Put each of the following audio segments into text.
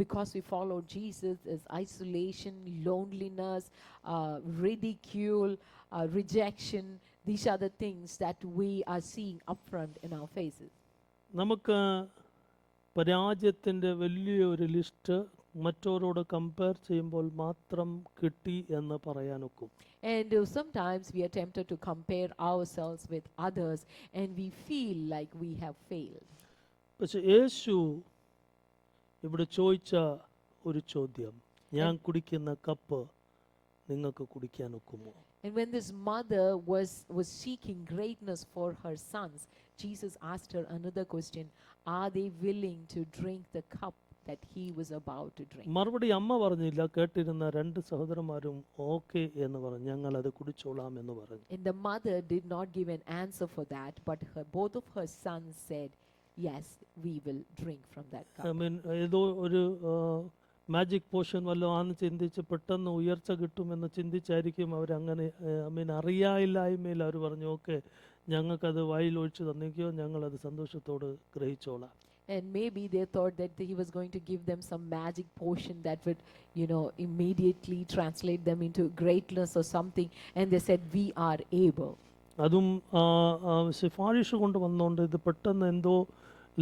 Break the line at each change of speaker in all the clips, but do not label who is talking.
because we follow Jesus is isolation, loneliness, ridicule, rejection. These are the things that we are seeing upfront in our faces.
നമുക്ക് പരാജയത്തിൻ്റെ വലിയൊരു list മറ്റവരോട് compare ചെയ്യുമ്പോൾ മാത്രം കിട്ടി എന്ന് പറയാനൊക്കും.
And sometimes we are tempted to compare ourselves with others and we feel like we have failed.
പക്ഷെ യേശു ഇവിടെ ചോദിച്ച ഒരു ചോദ്യം, ഞാൻ കുടിക്കുന്ന കപ്പ് നിങ്ങൾക്ക് കുടിക്കാനൊക്കുമോ?
And when this mother was seeking greatness for her sons, Jesus asked her another question: are they willing to drink the cup that he was about to drink?
മറുപടി അമ്മ പറഞ്ഞില്ല, കേട്ടിരുന്ന രണ്ട് സഹോദരന്മാരും ഓക്കെ എന്ന് പറഞ്ഞു, ഞങ്ങൾ അത് കുടിച്ചോളാം എന്ന് പറഞ്ഞു.
And the mother did not give an answer for that, but both of her sons said, yes, we will drink from that cup.
ഏതോ ഒരു മാജിക് പോഷൻ വല്ലതും ആണെന്ന് ചിന്തിച്ച് പെട്ടെന്ന് ഉയർച്ച കിട്ടുമെന്ന് ചിന്തിച്ചായിരിക്കും അവരങ്ങനെ അറിയായില്ലായ്മയിൽ അവർ പറഞ്ഞു, ഓക്കെ ഞങ്ങൾക്കത് വായിൽ ഒഴിച്ച് തന്നിക്കോ, ഞങ്ങളത് സന്തോഷത്തോട് ഗ്രഹിച്ചോളാം.
And maybe they thought that he was going to give them some magic potion that would, immediately translate them into greatness or something. And they said, we are able.
അതും ശുപാർശ കൊണ്ട് വന്നുകൊണ്ട് ഇത് പെട്ടെന്ന് എന്തോ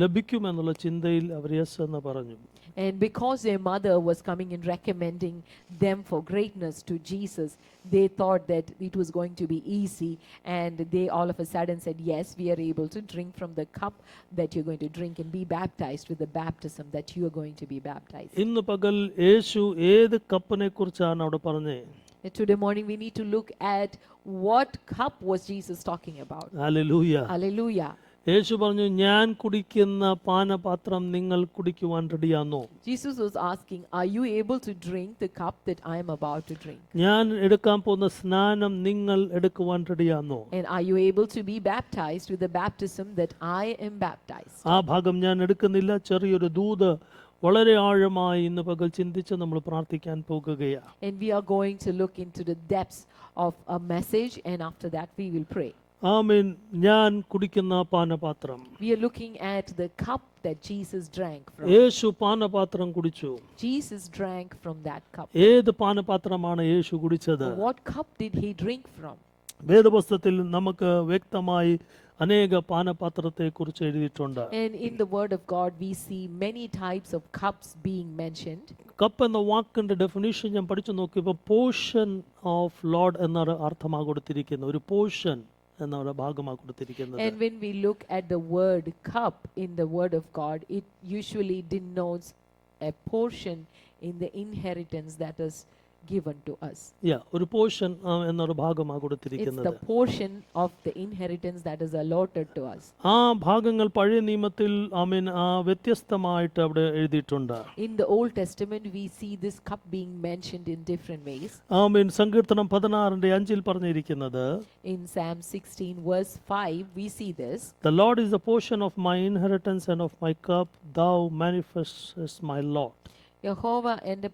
ലഭിക്കുമെന്നുള്ള ചിന്തയിൽ അവർ യെസ് എന്ന് പറഞ്ഞു.
And because their mother was coming and recommending them for greatness to Jesus, they thought that it was going to be easy, and they all of a sudden said, yes, we are able to drink from the cup that you're going to drink and be baptized with the baptism that you are going to be baptized.
ഇന്ന് പകൽ യേശു ഏത് കപ്പിനെ കുറിച്ചാണ് അവിടെ പറഞ്ഞേ?
Today morning we need to look at what cup was Jesus talking about.
Hallelujah.
Hallelujah.
യേശു പറഞ്ഞു, ഞാൻ കുടിക്കുന്ന പാനപാത്രം നിങ്ങൾ കുടിക്കുവാൻ റെഡിയാണോ?
Jesus was asking, are you able to drink the cup that I am about to drink?
ഞാൻ എടുക്കാൻ പോകുന്ന സ്നാനം നിങ്ങൾ എടുക്കുവാൻ റെഡിയാണോ?
And are you able to be baptized with the baptism that I am baptized?
ആ ഭാഗം ഞാൻ എടുക്കുന്നില്ല. ചെറിയൊരു ദൂത് വളരെ ആഴമായി ഇന്ന് പകൽ ചിന്തിച്ച് നമ്മൾ പ്രാർത്ഥിക്കാൻ പോകുകയാണ്.
And we are going to look into the depths of a message, and after that we will pray.
ആമേൻ. ഞാൻ കുടിക്കുന്ന പാനപാത്രം.
We are looking at the cup that Jesus drank from.
യേശു പാനപാത്രം കുടിച്ചു.
Jesus drank from that cup.
ഏത് പാനപാത്രമാണ് യേശു കുടിച്ചത്?
What cup did he drink from?
വേദപുസ്തകത്തിൽ നമുക്ക് വ്യക്തമായി അനേക പാനപാത്രത്തെ കുറിച്ച് എഴുതിയിട്ടുണ്ട്.
And in the word of God we see many types of cups being mentioned.
Cup എന്ന വാക്കിന്റെ ഡെഫിനിഷൻ ഞാൻ പഠിച്ചു നോക്കിയപ്പോൾ പോർഷൻ ഓഫ് ലോർഡ് എന്നൊരു അർത്ഥമാണ് കൊടുത്തിരിക്കുന്നത്. ഒരു പോർഷൻ എന്നൊരു ഭാഗമാണ് കൊടുത്തിരിക്കുന്നത്.
And when we look at the word cup in the word of God, it usually denotes a portion in the inheritance that is given to us.
ഒരു പോർഷൻ എന്നൊരു ഭാഗമാണ്
It's
കൊടുത്തിരിക്കുന്നത്.
the portion of the inheritance that is allotted to us.
ആ ഭാഗങ്ങൾ പഴയ നിയമത്തിൽ വ്യത്യസ്തമായിട്ട് അവിടെ എഴുതിയിട്ടുണ്ട്.
In the Old Testament we see this cup being mentioned in different ways.
ആമേൻ. സങ്കീർത്തനം 16:5 പറഞ്ഞിരിക്കുന്നത്,
In Psalm 16 verse 5 we see this.
The Lord is the portion of my inheritance and of my cup, thou manifestest my lot.
യഹോവ എൻ്റെ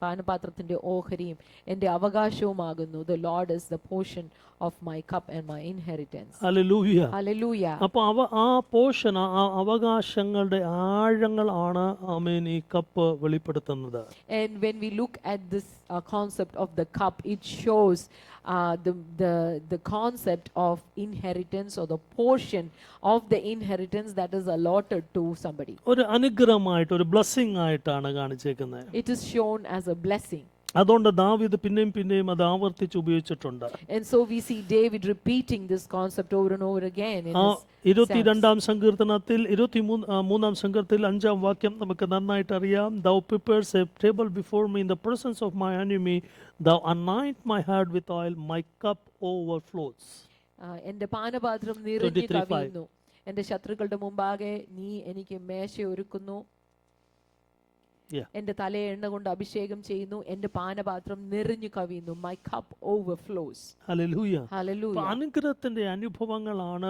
പാനപാത്രത്തിന്റെ ഓഹരിയും എൻ്റെ അവകാശവുമാകുന്നു. The Lord is the portion of my cup and my inheritance.
Hallelujah.
Hallelujah.
അപ്പോൾ ആ portion, ആ അവകാശങ്ങളുടെ ആഴങ്ങളാണ് ആമേൻ ഈ cup വെളിപ്പെടുത്തുന്നത്.
And when we look at this concept of the cup, it shows the concept of inheritance, or the portion of the inheritance that is allotted to somebody.
ഒരു അനുഗ്രഹമായിട്ട്, ഒരു blessing ആയിട്ടാണ് കാണിച്ചേക്കുന്നത്.
It is shown as a blessing.
അതുകൊണ്ട് ദാവീദ് പിന്നെയും അത് ആവർത്തിച്ച് ഉപയോഗിച്ചിട്ടുണ്ട്.
And so we see David repeating this concept over and over again in his
22-ാം സങ്കീർത്തനത്തിൽ 23-ാം സങ്കീർത്തനത്തിൽ 5-ാം വാക്യം നമുക്ക് നന്നായിട്ട് അറിയാം. Thou prepares a table before me in the presence of my enemy, thou anoint my head with oil, my cup overflows.
എൻ്റെ പാനപാത്രം നിറഞ്ഞു കവിയുന്നു, എൻ്റെ ശത്രുക്കളുടെ മുമ്പാകെ നീ എനിക്ക് മേശ ഒരുക്കുന്നു, എൻ്റെ തലയെ എണ്ണ കൊണ്ട് അഭിഷേകം ചെയ്യുന്നു, എൻ്റെ പാനപാത്രം നിറഞ്ഞു കവിയുന്നു. My cup overflows.
Hallelujah.
Hallelujah.
അനുഗ്രഹത്തിന്റെ അനുഭവങ്ങളാണ്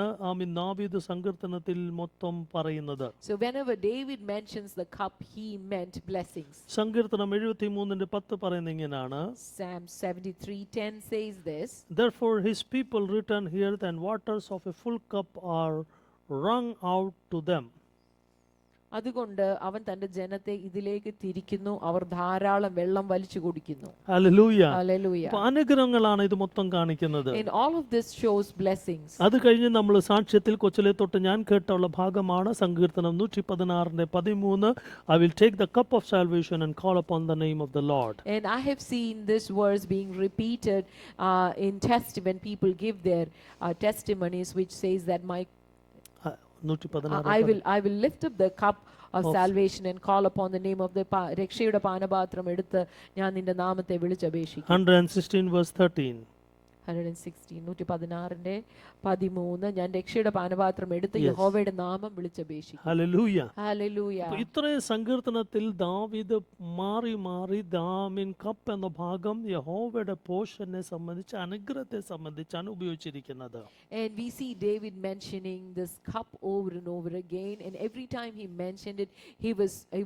ദാവീദ് സങ്കീർത്തനത്തിൽ മൊത്തം പറയുന്നത്.
So whenever David mentions the cup, he meant blessings.
സങ്കീർത്തനം 73:10 പറയുന്നത് ഇങ്ങനെയാണ്.
Psalm 73:10 says this.
Therefore his people return here, and waters of a full cup are wrung out to them.
അതുകൊണ്ട് അവൻ തന്റെ ജനത്തെ ഇതിലേക്ക് തിരിക്കുന്നു, അവർ ധാരാളം വെള്ളം വലിച്ചു കുടിക്കുന്നു.
ഹല്ലേലൂയ.
Hallelujah.
അപ്പൊ അനുഗ്രഹങ്ങളാണ് ഇത് മൊത്തം കാണിക്കുന്നത്.
And all of this shows blessings.
അത് കഴിഞ്ഞ് നമ്മൾ സാക്ഷ്യത്തിൽ കൊച്ചിലെ തൊട്ട് ഞാൻ കേട്ടുള്ള ഭാഗമാണ് സങ്കീർത്തനം 116:13. I will take the cup of salvation and call upon the name of the Lord.
And I have seen this verse being repeated in when people give their testimonies, which says that my
116.
I will lift up the cup of salvation and call upon the name of the രക്ഷയുടെ പാനപാത്രം എടുത്ത് ഞാൻ നിന്റെ നാമത്തെ വിളിച്ചപേക്ഷിക്കും.
116:13.
116:13 ഞാൻ രക്ഷയുടെ പാനപാത്രം എടുത്ത് യഹോവയുടെ നാമം വിളിച്ചപേക്ഷിക്കും.
ഹല്ലേലൂയ.
Hallelujah.
അപ്പോൾ ഇത്രയും സങ്കീർത്തനത്തിൽ ദാവീദ് മാറി മാറി കപ്പ് എന്ന ഭാഗം യഹോവയുടെ പോഷനെ സംബന്ധിച്ച് അനുഗ്രഹത്തെ സംബന്ധിച്ചാണ് ഉപയോഗിച്ചിരിക്കുന്നത്.
And we see David mentioning this cup over and over again, and every time he mentioned it, he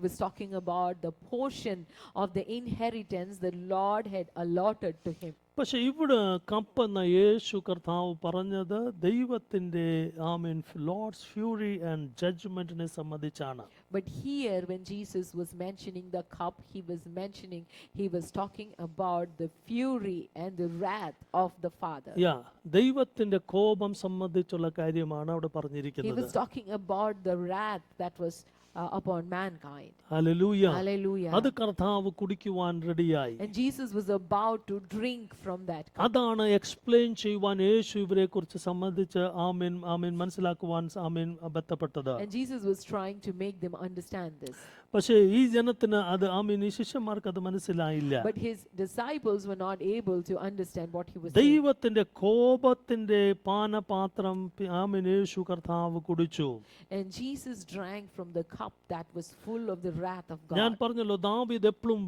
was talking about the portion of the inheritance the Lord had allotted to him.
പക്ഷെ ഇവിടെ cup എന്ന യേശു കർത്താവ് പറഞ്ഞത് ദൈവത്തിന്റെ Lord's fury and ജഡ്ജ്മെന്റിനെ സംബന്ധിച്ചാണ്.
But here when Jesus was mentioning the cup, he was talking about the fury and the wrath of the Father.
ദൈവത്തിന്റെ കോപം സംബന്ധിച്ചുള്ള കാര്യമാണ് അവിടെ
He
പറഞ്ഞിരിക്കുന്നത്.
was talking about the wrath that was upon mankind.
Hallelujah.
Hallelujah.
അത് കർത്താവ് കുടിക്കുവാൻ റെഡിയായി.
And Jesus was about to drink from that cup.
അതാണ് എക്സ്പ്ലെയിൻ ചെയ്യുവാൻ യേശു ഇവരെ കുറിച്ച് സംബന്ധിച്ച് മനസ്സിലാക്കുവാൻ ബന്ധപ്പെട്ടത്.
And Jesus was trying to make them understand this.
പക്ഷേ ഈ ജനത്തിന് അത് ഈ ശിഷ്യന്മാർക്ക് അത് മനസ്സിലായില്ല.
But his disciples were not able to understand what he was saying.
ദൈവത്തിന്റെ കോപത്തിന്റെ പാനപാത്രം യേശു കർത്താവ് കുടിച്ചു.
And Jesus drank from the cup that was full of the wrath of
ഞാൻ
God.
പറഞ്ഞല്ലോ ദാവീദ് എപ്പോഴും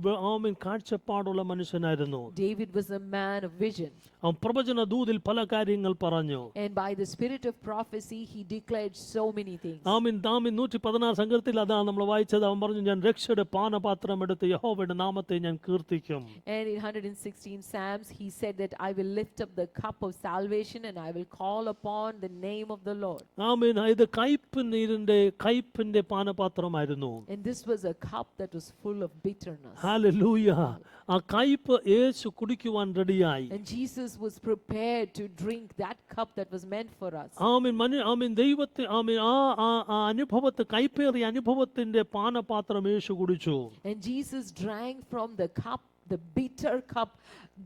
കാഴ്ചപ്പാടുള്ള മനുഷ്യനായിരുന്നു.
David was a man of vision.
അവൻ പ്രവചന ദൂതിൽ പല കാര്യങ്ങൾ പറഞ്ഞു.
And by the spirit of prophecy he declared so many things.
116 സങ്കീർത്തനത്തിൽ അതാണ് നമ്മൾ വായിച്ചത്. അവൻ പറഞ്ഞു ഞാൻ രക്ഷയുടെ പാനപാത്രം എടുത്ത് യഹോവയുടെ നാമത്തെ ഞാൻ കീർത്തിക്കും.
And in 116 Psalms he said that I will lift up the cup of salvation and I will call upon the name of the Lord.
ഇത് കയ്പിന്റെ പാനപാത്രമായിരുന്നു.
And this was a cup that was full of bitterness.
Hallelujah. ആ കയ്പ് യേശു കുടിക്കുവാൻ റെഡിയായി.
And Jesus was prepared to drink that cup that was meant for us.
ദൈവത്തെ അനുഭവത്തെ കയ്പേറിയ അനുഭവത്തിന്റെ പാനപാത്രം യേശു കുടിച്ചു.
And Jesus drank from the cup, the bitter cup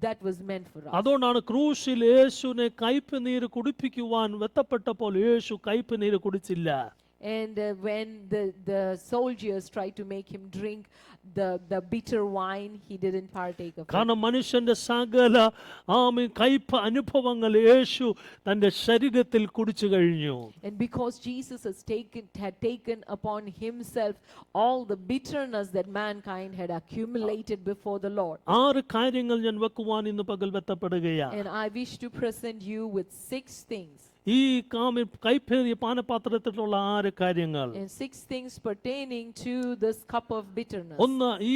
that was meant for us.
അതുകൊണ്ടാണ് ക്രൂശിൽ യേശുവിനെ കയ്പ് നീര് കുടിപ്പിക്കുവാൻ വെത്തപ്പെട്ടപ്പോൾ യേശു കയ്പ് നീര് കുടിച്ചില്ല.
And when the soldiers tried to make him drink the bitter wine, he didn't partake of it.
കാരണം മനുഷ്യന്റെ സകല കയ്പ് അനുഭവങ്ങൾ യേശു തന്റെ ശരീരത്തിൽ കുടിച്ചു കഴിഞ്ഞു.
And because Jesus had taken upon himself all the bitterness that mankind had accumulated before the Lord.
6 കാര്യങ്ങൾ ഞാൻ വെക്കുവാൻ ഇന്ന് പകൽ വെത്തപ്പെടുകയാണ്.
And I wish to present you with 6 things.
ഈ കയ്പേറിയ പാനപാത്രത്തിലുള്ള 6 കാര്യങ്ങൾ.
And 6 things pertaining to this cup of bitterness.
ഒന്ന്, ഈ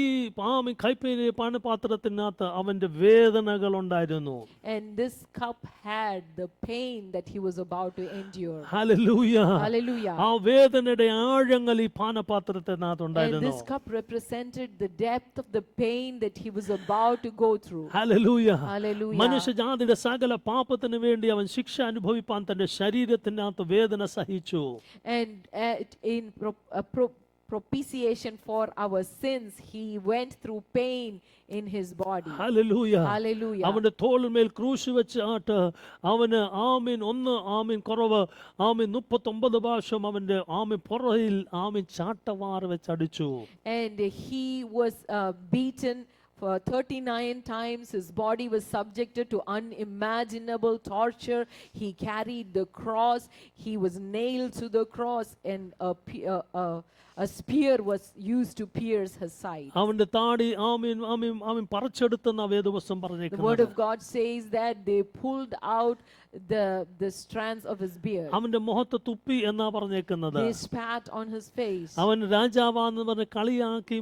കയ്പേറിയ പാനപാത്രത്തിനകത്ത് അവന്റെ വേദനകൾ ഉണ്ടായിരുന്നു.
And this cup had the pain that he was about to endure.
Hallelujah.
Hallelujah.
ആ വേദനയുടെ ആഴങ്ങൾ ഈ പാനപാത്രത്തിനകത്ത്
And
ഉണ്ടായിരുന്നു.
this cup represented the depth of the pain that he was about to go through.
Hallelujah.
Hallelujah.
മനുഷ്യജാതിയുടെ സകല പാപത്തിന് വേണ്ടി അവൻ ശിക്ഷ അനുഭവിപ്പാൻ തന്റെ ശരീരത്തിനകത്ത് വേദന സഹിച്ചു.
And in propitiation for our sins he went through pain in his body.
Hallelujah.
Hallelujah.
അവന്റെ തോളിന്മേൽ ക്രൂശ് വെച്ചിട്ട് അവന് കുറവ് 39 പ്രാവശ്യം അവന്റെ പുറകിൽ ചാട്ടവാർ വെച്ചടിച്ചു.
And he was beaten for 39 times. His body was subjected to unimaginable torture. He carried the cross. He was nailed to the cross, and a spear was used to pierce his side.
അവന്റെ താടി പറിച്ചെടുത്തെന്ന വേദപുസ്തകം
The
പറഞ്ഞേക്കുന്നത്.
word of God says that they pulled out the strands of his beard.
അവന്റെ മുഖത്ത് തുപ്പി എന്നാ പറഞ്ഞേക്കുന്നത്.
They spat on his face.
അവൻ രാജാവാന്ന് പറഞ്ഞ് കളിയാക്കി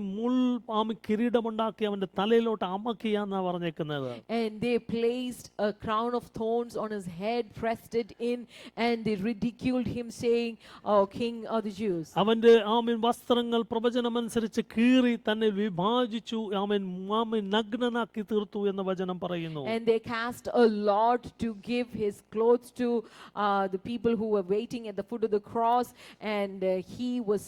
കിരീടമുണ്ടാക്കി അവന്റെ തലയിലോട്ട് അമക്കിയാന്നാ പറഞ്ഞേക്കുന്നത്.
And they placed a crown of thorns on his head, pressed it in, and they ridiculed him, saying, "Oh, King of the Jews."
അവന്റെ വസ്ത്രങ്ങൾ പ്രവചനമനുസരിച്ച് കീറി തന്നെ വിഭാജിച്ചു ആമേൻ നഗ്നനാക്കി തീർത്തു എന്ന വചനം പറയുന്നു.
And they cast a lot to give his clothes to the people who were waiting at the foot of the cross, and he was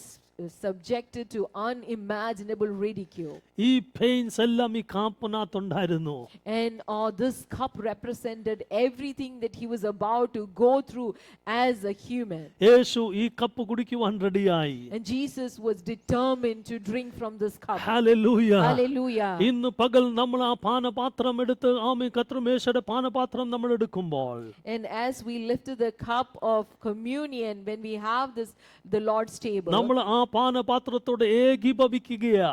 subjected to unimaginable ridicule.
ഈ pains എല്ലാം ഈ കാപ്പിനകത്തുണ്ടായിരുന്നു.
And this cup represented everything that he was about to go through as a human.
യേശു ഈ cup കുടിക്കുവാൻ റെഡിയായി.
And Jesus was determined to drink from this cup.
Hallelujah.
Hallelujah.
ഇന്ന് പകൽ നമ്മൾ ആ പാനപാത്രം എടുത്ത് ആമേൻ കർത്തൃമേശയുടെ പാനപാത്രം നമ്മൾ എടുക്കുമ്പോൾ,
And as we lifted the cup of communion, when we have this, the Lord's table,
നമ്മൾ ആ പാനപാത്രത്തോട് ഏകീഭവിക്കുകയാ.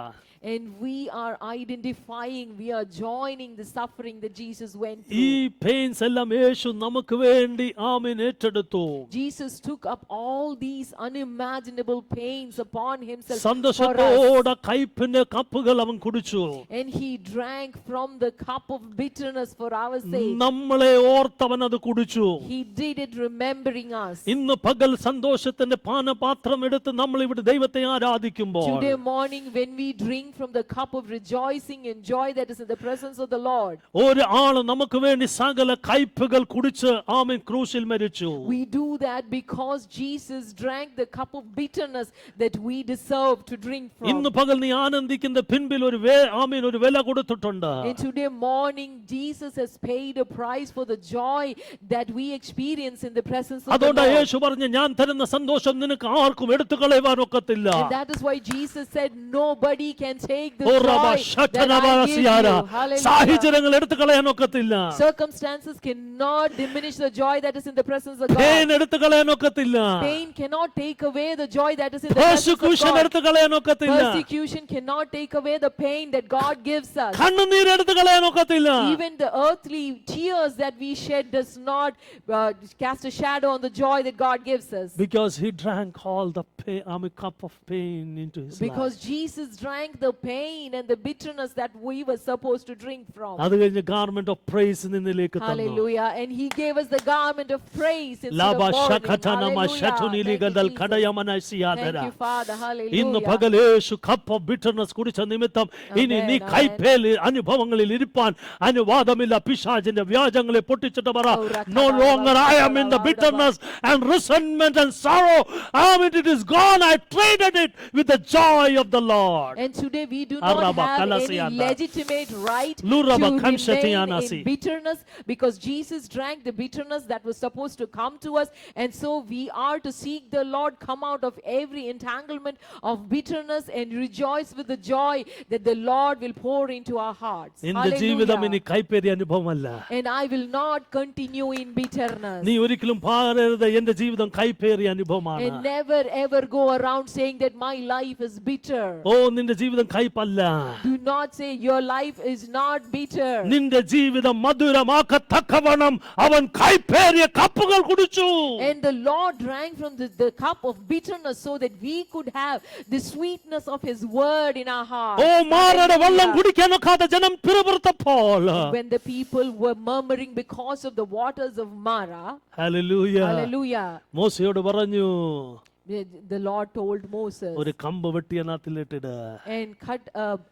and we are identifying, we are joining the suffering that Jesus went
ഈ
through.
പെയിൻസ് എല്ലാം യേശു നമുക്ക് വേണ്ടി ആമേൻ ഏറ്റെടുത്തു.
Jesus took up all these unimaginable pains upon himself for us.
സന്തോഷത്തോടെ കയ്പിന്റെ കപ്പുകൾ അവൻ കുടിച്ചു.
And he drank from the cup of bitterness for our sake.
നമ്മളെ ഓർത്തവൻ അത് കുടിച്ചു.
He did it remembering us.
ഇന്ന് പകൽ സന്തോഷത്തിന്റെ പാനപാത്രം എടുത്ത് നമ്മൾ ഇവിടെ ദൈവത്തെ ആരാധിക്കുമ്പോൾ,
Today morning, when we drink from the cup of rejoicing and joy that is in the presence of the Lord,
ഒരു ആള് നമുക്ക് വേണ്ടി സകല കയ്പുകൾ കുടിച്ച് ആമേൻ ക്രൂശിൽ മരിച്ചു.
we do that because Jesus drank the cup of bitterness that we deserve to drink
ഇന്ന്
from.
പകൽ നീ ആനന്ദിക്കുന്ന പിൻപിൽ ഒരു ആമേൻ ഒരു വില കൊടുത്തിട്ടുണ്ട്.
And today morning, Jesus has paid a price for the joy that we experience in the presence of the
അതുകൊണ്ട്
Lord.
യേശു പറഞ്ഞു, ഞാൻ തരുന്ന സന്തോഷം നിനക്ക് ആർക്കും എടുത്തു കളയുവാൻ ഒക്കത്തില്ല.
And that is why Jesus said, nobody can take the
oh
joy
റബ
that I give
ശതനബാസിയാര.
you. Hallelujah.
സാഹചര്യങ്ങൾ എടുത്തു കളയാൻ ഒക്കത്തില്ല.
Circumstances cannot diminish the joy that is in the presence of
pain
God.
എടുത്തു കളയാൻ ഒക്കത്തില്ല.
Pain cannot take away the joy that is in the presence of
persecution
God.
എടുത്തു കളയാൻ ഒക്കത്തില്ല.
Persecution cannot take away the pain that God gives us.
കണ്ണുനീർ എടുത്തു കളയാൻ ഒക്കത്തില്ല.
Even the earthly tears that we shed does not cast a shadow on the joy that God gives us.
Because he drank all the cup of pain into his
Because
life.
Jesus drank the pain and the bitterness that we were supposed to drink from.
അത് കഴിഞ്ഞ് garment of price നിന്നിലേക്ക് തന്നു.
Hallelujah. And he gave us the garment of praise instead of
Lamba
mourning.
ശഖതനമ
Hallelujah.
ശതുനിലിഗദൽ
Thank you,
കടയമനസിയാദര.
Jesus. Thank you, Father.
ഇന്ന്
Hallelujah.
പകൽ യേശു cup of bitterness കുടിച്ച നിമിത്തം ഇനി നീ
Amen,
കൈപ്പേൽ അനുഭവങ്ങളിൽ ഇരിപ്പാൻ അനുവാദമില്ല. പിശാചിന്റെ വ്യാജങ്ങളെ പൊട്ടിച്ചിട്ട് പറ, no longer I am in the bitterness and resentment and sorrow. It is gone. I traded it with the joy of the Lord.
And today we do not
Araba
have any
kalasiyanda.
legitimate right
Luraba
to
kamshatiyanasi.
remain in bitterness, because Jesus drank the bitterness that was supposed to come to us. And so we are to seek the Lord, come out of every entanglement of bitterness and rejoice with the joy that the Lord will pour into our hearts.
നിന്റെ ജീവിതം ഇനി
Hallelujah.
കൈപ്പേറിയ അനുഭവമല്ല.
And I will not continue in bitterness.
നീ ഒരിക്കലും പറയരുത് എന്റെ ജീവിതം കൈപ്പേറിയ അനുഭവമാണ്.
And never ever go around saying that my life is bitter.
ഓ നിന്റെ ജീവിതം കൈപ്പല്ല.
Do not say your life is not bitter.
നിന്റെ ജീവിതം മധുരമാക്കത്തക്കവണ്ണം അവൻ കൈപ്പേറിയ കപ്പുകൾ കുടിച്ചു.
And the Lord drank from the cup of bitterness so that we could have the sweetness of His word in our heart.
ഓ മാറയുടെ വെള്ളം
Hallelujah.
കുടിക്കാൻ ഒക്കാത്ത ജനം പിറുപിറുത്തപ്പോൾ,
When the people were murmuring because of the waters of Mara,
ഹല്ലേലൂയ,
hallelujah,
മോശയോട് പറഞ്ഞു,
the Lord told Moses,
ഒരു കമ്പ് വെട്ടിയതിനകത്തിലിട്ടിട്.
and cut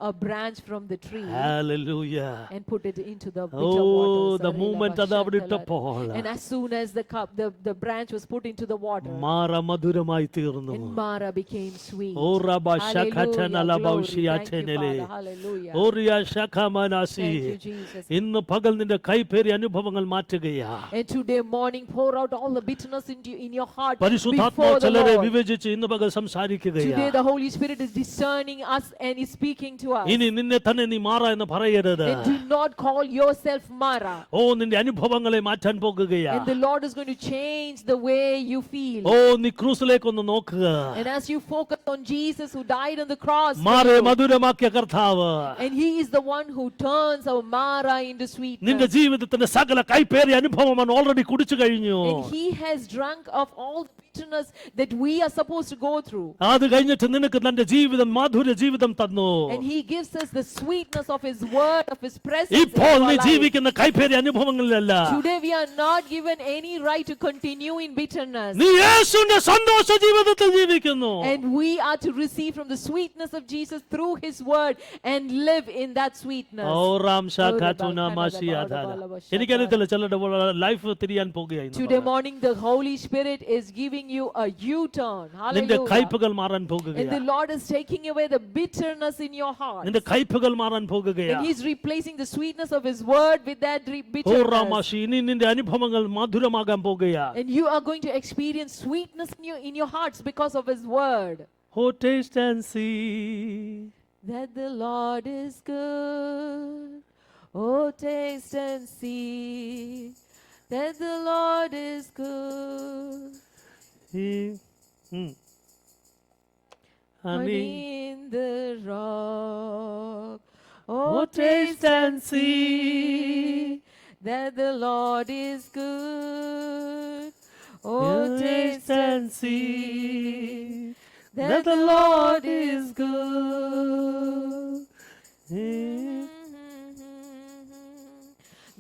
a branch from the tree
ഹല്ലേലൂയ.
and put it into the
oh
bitter waters.
the moment അത് അവിടെ ഇട്ടപ്പോൾ
And as soon as the cup, the branch was put into the water,
മാറ മധുരമായി തീർന്നു.
and Mara became sweet.
Oh റബ ശഖതന
Hallelujah.
ലബൗഷിയാറ്റനലെ.
Glory. Thank you, Father. Hallelujah.
ഓറിയ ശഖമനാസി.
Thank you, Jesus.
ഇന്ന് പകൽ നിന്റെ കൈപ്പേറിയ അനുഭവങ്ങൾ മാറ്റുകയാ.
And today morning, pour out all the bitterness in your heart
പരിശുദ്ധാത്മാ
before the
ചിലരെ
Lord.
വിവേചിച്ച് ഇന്ന് പകൽ സംസാരിക്കുകയാ.
Today the Holy Spirit is discerning us and is speaking to us.
ഇനി നിന്നെ തന്നെ നീ മാറ എന്ന് പറയരുത്.
And do not call yourself Mara.
ഓ നിന്റെ അനുഭവങ്ങളെ മാറ്റാൻ പോകുകയാ.
And the Lord is going to change the way you feel.
ഓ നീ ക്രൂസിലേക്കൊന്ന് നോക്കുക.
And as you focus on Jesus who died on the cross for
മാറെ
you,
മധുരമാക്കിയ കർത്താവ്
and He is the one who turns our Mara into
നിന്റെ
sweetness.
ജീവിതത്തിന്റെ സകല കൈപ്പേറിയ അനുഭവം അവൻ already കുടിച്ചു കഴിഞ്ഞു.
And He has drunk of all the bitterness that we are supposed to go through.
അത് കഴിഞ്ഞിട്ട് നിനക്ക് തന്റെ ജീവിതം മാധുര്യ ജീവിതം തന്നു.
And he gives us the sweetness of his word, of his presence in
ഇപ്പോൾ
our
നീ
life.
ജീവിക്കുന്ന കൈപ്പേറിയ അനുഭവങ്ങളിലല്ല.
Today we are not given any right to continue in bitterness.
നീ യേശുവിന്റെ സന്തോഷ ജീവിതത്തിൽ ജീവിക്കുന്നു.
And we are to receive from the sweetness of Jesus through his word and live in that sweetness.
ഓറാം ശാഖാതുന മാശിയാധാര. എനിക്കറിയത്തില്ല ചിലരുടെ life തിരിയാൻ പോകുകയായി.
Today morning the Holy Spirit is giving you a U-turn.
നിന്റെ
Hallelujah.
കൈപ്പുകൾ മാറാൻ
And
പോകുകയാണ്.
the Lord is taking away the bitterness in your heart.
നിന്റെ കൈപ്പുകൾ മാറാൻ
And
പോകുകയാണ്.
he's replacing the sweetness of his word with that bitterness.
ഓറാമാശി ഇനി നിന്റെ അനുഭവങ്ങൾ മധുരമാകാൻ പോകുകയാണ്.
And you are going to experience sweetness in your hearts because of his word.
Oh, taste and see
That the Lord is good. Oh, taste and see that the Lord is good. Honey in the rock. Oh, taste and see that the Lord is good. Oh, taste and see that the Lord is good.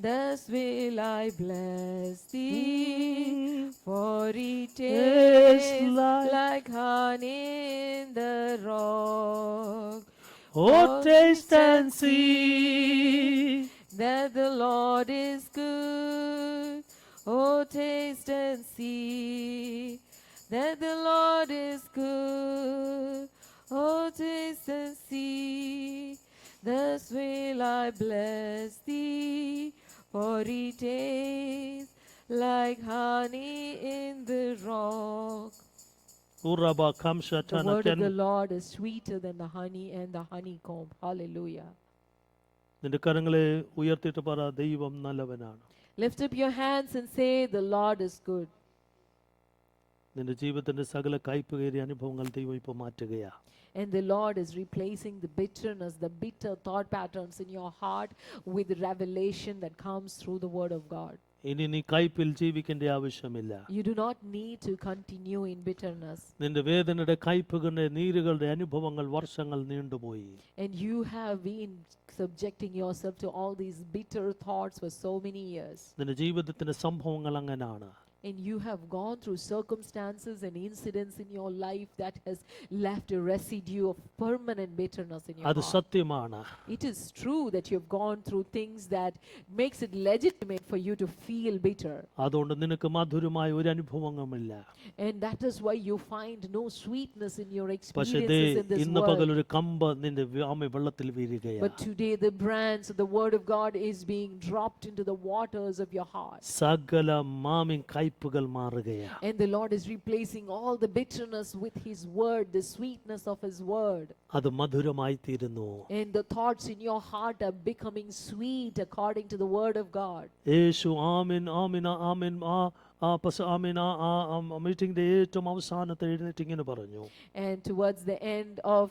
Thus will I bless thee, for it tastes like honey in the rock.
Oh, taste and see
that the Lord is good. Oh, taste and see that the Lord is good. Oh, taste and see. Thus will I bless thee, for it tastes like honey in the rock. The word of the Lord is sweeter than the honey and the honeycomb. Hallelujah.
നിന്റെ കരങ്ങളെ ഉയർത്തിയിട്ട് പറ, ദൈവം നല്ലവനാണ്.
Lift up your hands and say, the Lord is good.
നിന്റെ ജീവിതത്തിന്റെ സകല കയ്പുകേറിയ അനുഭവങ്ങൾ ദൈവം ഇപ്പോൾ മാറ്റുകയാണ്.
And the Lord is replacing the bitterness, the bitter thought patterns in your heart with the revelation that comes through the word of God.
ഇനി നീ കയ്പിൽ ജീവിക്കേണ്ട ആവശ്യമില്ല.
You do not need to continue in bitterness.
നിന്റെ വേദനയുടെ കയ്പുകളുടെ നീരുകളുടെ അനുഭവങ്ങൾ വർഷങ്ങൾ നീണ്ടുപോയി.
And you have been subjecting yourself to all these bitter thoughts for so many years.
നിന്റെ ജീവിതത്തിന്റെ സംഭവങ്ങൾ അങ്ങനെയാണ്.
And you have gone through circumstances and incidents in your life that has left a residue of permanent bitterness in your
അത്
heart.
സത്യമാണ്.
It is true that you have gone through things that makes it legitimate for you to feel bitter.
അതുകൊണ്ട് നിനക്ക് മധുരമായ ഒരു അനുഭവങ്ങളുമില്ല.
And that is why you find no sweetness in your
പക്ഷേ
experiences in this
ഇന്ന് പകൽ
world.
ഒരു കമ്പ് നിന്റെ വെള്ളത്തിൽ വീഴുകയാണ്.
But today the branch of the word of God is being dropped into the waters of your heart.
സകല മാമിൻ കയ്പുകൾ മാറുകയാണ്.
And the Lord is replacing all the bitterness with his word, the sweetness of his word.
അത് മധുരമായി തീരുന്നു.
And the thoughts in your heart are becoming sweet according to the word of God.
യേശു ആമേൻ ആമേൻ ആമേൻ മീറ്റിംഗിന്റെ ഏറ്റവും അവസാനത്തെ എഴുന്നേറ്റ് ഇങ്ങനെ പറഞ്ഞു.
And towards the end of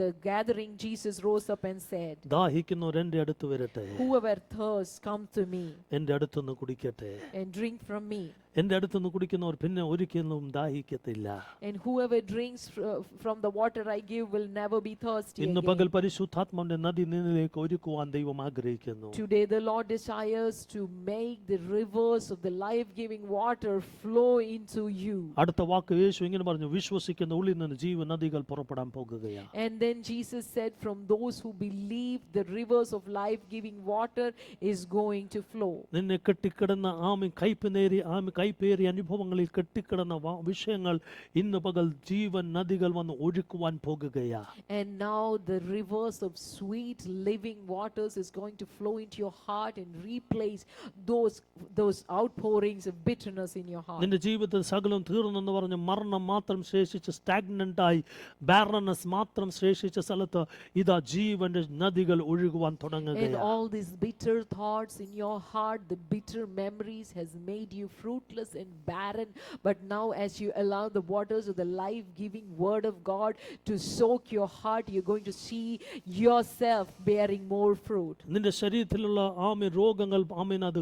the gathering, Jesus rose up and said,
ദാഹിക്കുന്നവർ എൻ്റെ അടുത്ത് വരട്ടെ,
whoever thirsts, come to me
എൻ്റെ അടുത്തുനിന്ന് കുടിക്കട്ടെ.
and drink from me.
എൻ്റെ അടുത്തുനിന്ന് കുടിക്കുന്നവർ പിന്നെ ഒരിക്കലും ദാഹിക്കത്തില്ല.
And whoever drinks from the water I give will never be thirsty
ഇന്ന് പകൽ
again.
പരിശുദ്ധാത്മാവിന്റെ നദി നിന്നിലേക്ക് ഒരുക്കുവാൻ ദൈവം ആഗ്രഹിക്കുന്നു.
Today the Lord desires to make the rivers of the life-giving water flow into you.
അടുത്ത വാക്ക് യേശു ഇങ്ങനെ പറഞ്ഞു, വിശ്വസിക്കുന്ന ഉള്ളിൽ നിന്ന് ജീവനദികൾ പുറപ്പെടാൻ പോകുകയാണ്.
And then Jesus said, from those who believe, the rivers of life-giving water is going to flow.
നിന്നെ കെട്ടിക്കിടന്ന കൈപ്പേറിയ അനുഭവങ്ങളിൽ കെട്ടിക്കിടന്ന വിഷയങ്ങൾ ഇന്ന് പകൽ ജീവൻ നദികൾ വന്ന് ഒഴുക്കുവാൻ പോകുകയാണ്.
And now the rivers of sweet living waters is going to flow into your heart and replace those outpourings of bitterness in your heart.
നിന്റെ ജീവിതത്തിൽ സകലം തീർന്നെന്ന് പറഞ്ഞ് മരണം മാത്രം ശേഷിച്ച് സ്റ്റാഗ്നന്റ് ആയി ബാർനസ് മാത്രം ശേഷിച്ച സ്ഥലത്ത് ഇതാ ജീവന്റെ നദികൾ ഒഴുകുവാൻ
And
തുടങ്ങുകയാണ്.
all these bitter thoughts in your heart, the bitter memories has made you fruitless. fruitless and barren. But now, as you allow the waters of the life-giving Word of God to soak your heart, you're going to see yourself bearing more fruit.
നിന്റെ ശരീരത്തിലുള്ള രോഗങ്ങൾ അത്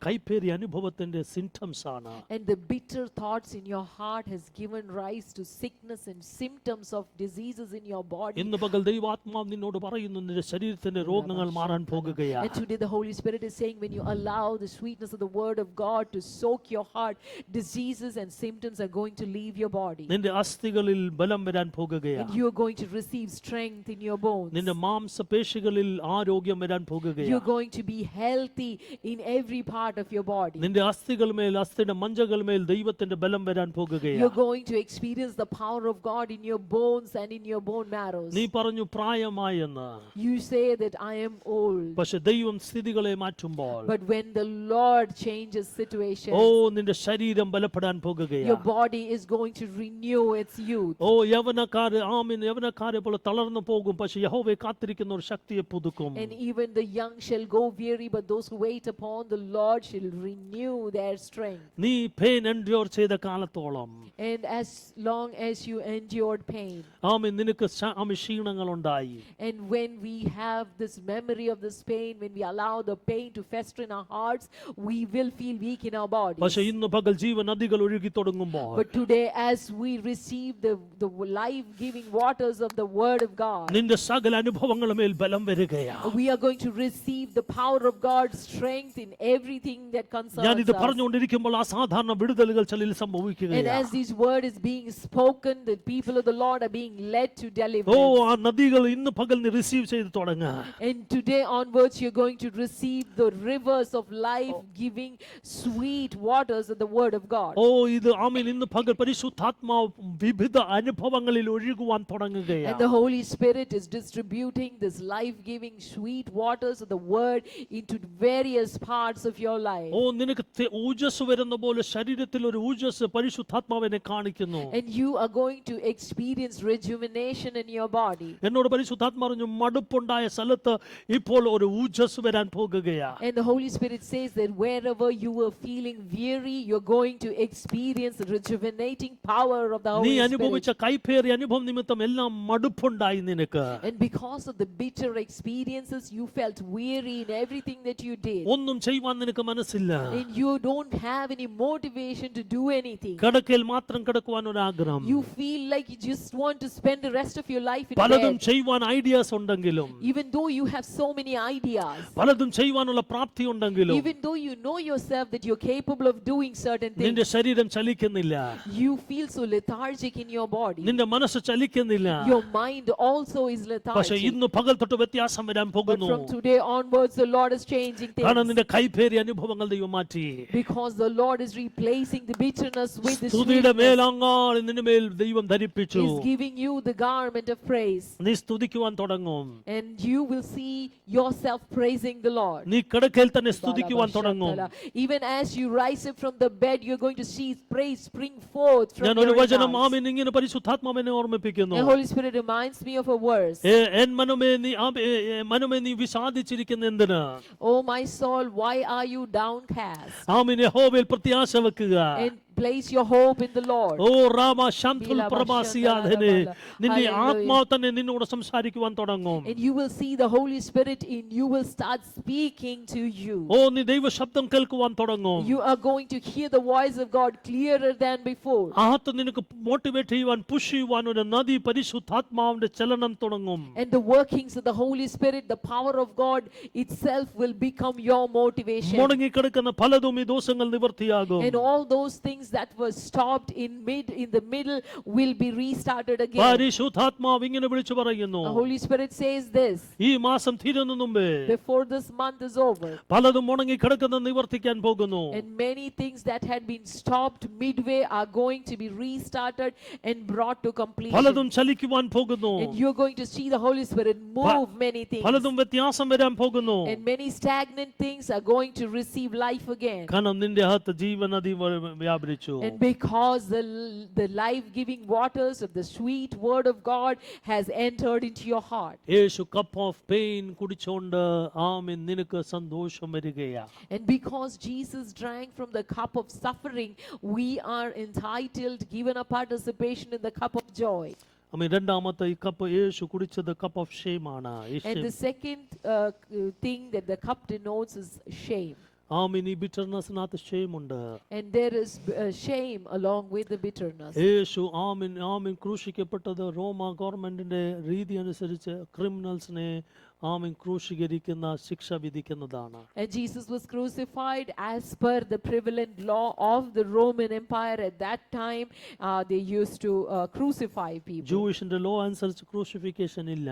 കൈപ്പേറിയ അനുഭവത്തിന്റെ symptoms ആണ്.
And the bitter thoughts in your heart has given rise to sickness and symptoms of diseases in your body.
ഇന്ന് പകൽ ദൈവാത്മാവ് നിന്നോട് പറയുന്നു നിന്റെ ശരീരത്തിന്റെ രോഗങ്ങൾ മാറാൻ പോകുകയാണ്.
And today the Holy Spirit is saying, when you allow the sweetness of the Word of God to soak your heart, diseases and symptoms are going to leave your body.
നിന്റെ അസ്ഥികളിൽ ബലം വരാൻ പോകുകയാണ്.
And you are going to receive strength in your bones.
നിന്റെ മാംസപേശികളിൽ ആരോഗ്യം വരാൻ പോകുകയാണ്.
You're going to be healthy in every part of your body.
നിന്റെ അസ്ഥികളുമേൽ അസ്ഥിയുടെ മജ്ജകളുമേൽ ദൈവത്തിന്റെ ബലം വരാൻ പോകുകയാണ്.
You're going to experience the power of God in your bones and in your bone marrows.
നീ പറഞ്ഞു പ്രായമായെന്ന്.
You say that I am old.
പക്ഷേ ദൈവം സ്ഥിതികളെ മാറ്റുമ്പോൾ
But when the Lord changes situations,
നിന്റെ ശരീരം ബലപ്പെടാൻ
your
പോകുകയാണ്.
body is going to renew its youth.
യവനക്കാരെ പോലെ തളർന്നു പോകും, പക്ഷെ യഹോവയെ കാത്തിരിക്കുന്ന ഒരു ശക്തിയെ പുതുക്കും.
And even the young shall go weary, but those who wait upon the Lord shall renew their strength.
നീ പെയിൻ എൻഡ്യൂർ ചെയ്ത കാലത്തോളം
And as long as you endured pain,
നിനക്ക് ക്ഷീണങ്ങൾ ഉണ്ടായി.
and when we have this memory of this pain, when we allow the pain to fester in our hearts, we will feel weak in our bodies.
പക്ഷെ ഇന്ന് പകൽ ജീവനദികൾ ഒഴുകി തുടങ്ങുമ്പോൾ
But today, as we receive the life-giving waters of the Word of God,
നിന്റെ സകല അനുഭവങ്ങളുടെ മേൽ ബലം വരികയാണ്.
we are going to receive the power of God's strength in everything that concerns
ഞാൻ ഇത്
us.
പറഞ്ഞുകൊണ്ടിരിക്കുമ്പോൾ അസാധാരണ വിടുതലുകൾ ചിലരിൽ
And
സംഭവിക്കുകയാണ്.
as this word is being spoken, the people of the Lord are being led to
ആ
deliverance.
നദികൾ ഇന്ന് പകൽ നീ റിസീവ് ചെയ്ത് തുടങ്ങുക.
And today onwards, you're going to receive the rivers of life-giving sweet waters of the Word of God.
ഇത് ഇന്ന് പകൽ പരിശുദ്ധാത്മാവ് വിവിധ അനുഭവങ്ങളിൽ ഒഴുകുവാൻ
And the
തുടങ്ങുകയാണ്.
Holy Spirit is distributing this life-giving sweet waters of the Word into various parts of your life.
നിനക്ക് ഊജസ് വരുന്ന പോലെ ശരീരത്തിൽ ഒരു ഊജസ് പരിശുദ്ധാത്മാവിനെ കാണിക്കുന്നു.
And you are going to experience rejuvenation in your body.
എന്നോട് പരിശുദ്ധാത്മാ പറഞ്ഞു മടുപ്പുണ്ടായ സ്ഥലത്ത് ഇപ്പോൾ ഒരു ഊജസ് വരാൻ പോകുകയാണ്.
And the Holy Spirit says that wherever you were feeling weary, you're going to experience the rejuvenating power of the
നീ
Holy
അനുഭവിച്ച
Spirit.
കൈപ്പേറിയ അനുഭവം നിമിത്തം എല്ലാം മടുപ്പുണ്ടായി നിനക്ക്.
And because of the bitter experiences, you felt weary in everything that you did.
ഒന്നും ചെയ്യുവാൻ നിനക്ക് മനസ്സില്ല.
And you don't have any motivation to do anything.
കിടക്കയിൽ മാത്രം കിടക്കുവാൻ ഒരു ആഗ്രഹം.
You feel like you just want to spend the rest of your life in
പലതും
bed.
ചെയ്യുവാൻ ഐഡിയാസ് ഉണ്ടെങ്കിലും
Even though you have so many ideas,
പലതും ചെയ്യുവാനുള്ള പ്രാപ്തി ഉണ്ടെങ്കിലും
even though you know yourself that you're capable of doing certain
നിന്റെ
things,
ശരീരം ചലിക്കുന്നില്ല.
you feel so lethargic in your body.
നിന്റെ മനസ്സ് ചലിക്കുന്നില്ല.
Your mind also is
പക്ഷെ
lethargic.
ഇന്ന് പകൽ തൊട്ട് വ്യത്യാസം വരാൻ
But
പോകുന്നു.
from today onwards, the Lord is changing
കാരണം
things.
നിന്റെ കൈപ്പേറിയ അനുഭവങ്ങൾ ദൈവം മാറ്റി.
Because the Lord is replacing the bitterness with the
സ്തുതിയുടെ
sweetness.
മേലങ്ങാൾ നിന്റെ മേൽ ദൈവം ധരിപ്പിച്ചു.
He's giving you the garment of praise.
നീ സ്തുതിക്കുവാൻ തുടങ്ങും.
And you will see yourself praising the Lord.
നീ കിടക്കയിൽ തന്നെ സ്തുതിക്കുവാൻ തുടങ്ങും.
Even as you rise up from the bed, you're going to see praise spring forth from
ഞാൻ
your
ഒരു വചനം
insides.
ആമേൻ ഇങ്ങനെ പരിശുദ്ധാത്മാവിനെ ഓർമ്മിപ്പിക്കുന്നു.
The Holy Spirit reminds me of a verse.
N മനമേ നീ വിഷാദിച്ചിരിക്കുന്ന എന്തിന്?
Oh my soul, why are you downcast?
ആമേൻ യഹോവയിൽ പ്രത്യാശ വെക്കുക.
And place your hope in the Lord.
Rama ശാന്തുൽ പ്രഭാസിയാധനെ നിന്റെ ആത്മാവ് തന്നെ നിന്നോട് സംസാരിക്കുവാൻ തുടങ്ങും.
And you will see the Holy Spirit in you will start speaking to you.
നീ ദൈവ ശബ്ദം കേൾക്കുവാൻ തുടങ്ങും.
You are going to hear the voice of God clearer than before.
നിനക്ക് മോട്ടിവേറ്റ് ചെയ്യുവാൻ പുഷ് ചെയ്യുവാൻ ഒരു നദി പരിശുദ്ധാത്മാവിന്റെ ചലനം തുടങ്ങും.
And the workings of the Holy Spirit, the power of God itself will become your motivation.
മുടങ്ങിക്കിടക്കുന്ന പലതും ഈ ദോഷങ്ങൾ നിവർത്തിയാകും.
And all those things that were stopped in the middle will be restarted again.
പരിശുദ്ധാത്മാവ് ഇങ്ങനെ വിളിച്ചു പറയുന്നു.
The Holy Spirit says this.
ഈ മാസം തീരുന്ന മുമ്പേ
Before this month is over.
പലതും മുടങ്ങിക്കിടക്കുന്ന നിവർത്തിക്കാൻ പോകുന്നു.
And many things that had been stopped midway are going to be restarted and brought to completion.
പലതും ചലിക്കുവാൻ പോകുന്നു.
And you're going to see the Holy Spirit move many things.
പലതും വ്യത്യാസം വരാൻ പോകുന്നു.
And many stagnant things are going to receive life again.
കാരണം നിന്റെ അകത്ത് ജീവനദി വ്യാപരിച്ചു. സ്വീകരിച്ചു.
And because the life-giving waters of the sweet word of God has entered into your heart.
Yesu cup of pain കുടിച്ചോണ്ട് amen നിനക്ക് സന്തോഷം വരികയാ.
And because Jesus drank from the cup of suffering, we are entitled, given a participation in the cup of joy.
ആമേൻ. രണ്ടാമത്തെ ഈ cup യേശു കുടിച്ചത് cup of shame ആണ്.
And the second thing that the cup denotes is shame.
ആമേൻ. ഈ ബിറ്റർനെസ്സിനകത്ത് shame ഉണ്ട്.
And there is shame along with the bitterness.
യേശു ആമേൻ ആമേൻ ക്രൂശിക്കപ്പെട്ടത് റോമ ഗവൺമെന്റിന്റെ രീതി അനുസരിച്ച് ക്രിമിനൽസിനെ ആമേൻ ക്രൂശീകരിക്കുന്ന ശിക്ഷ വിധിക്കുന്നതാണ്.
And Jesus was crucified as per the prevalent law of the Roman Empire at that time. They used to crucify people.
ജൂയിഷിന്റെ law അനുസരിച്ച് crucifixion ഇല്ല.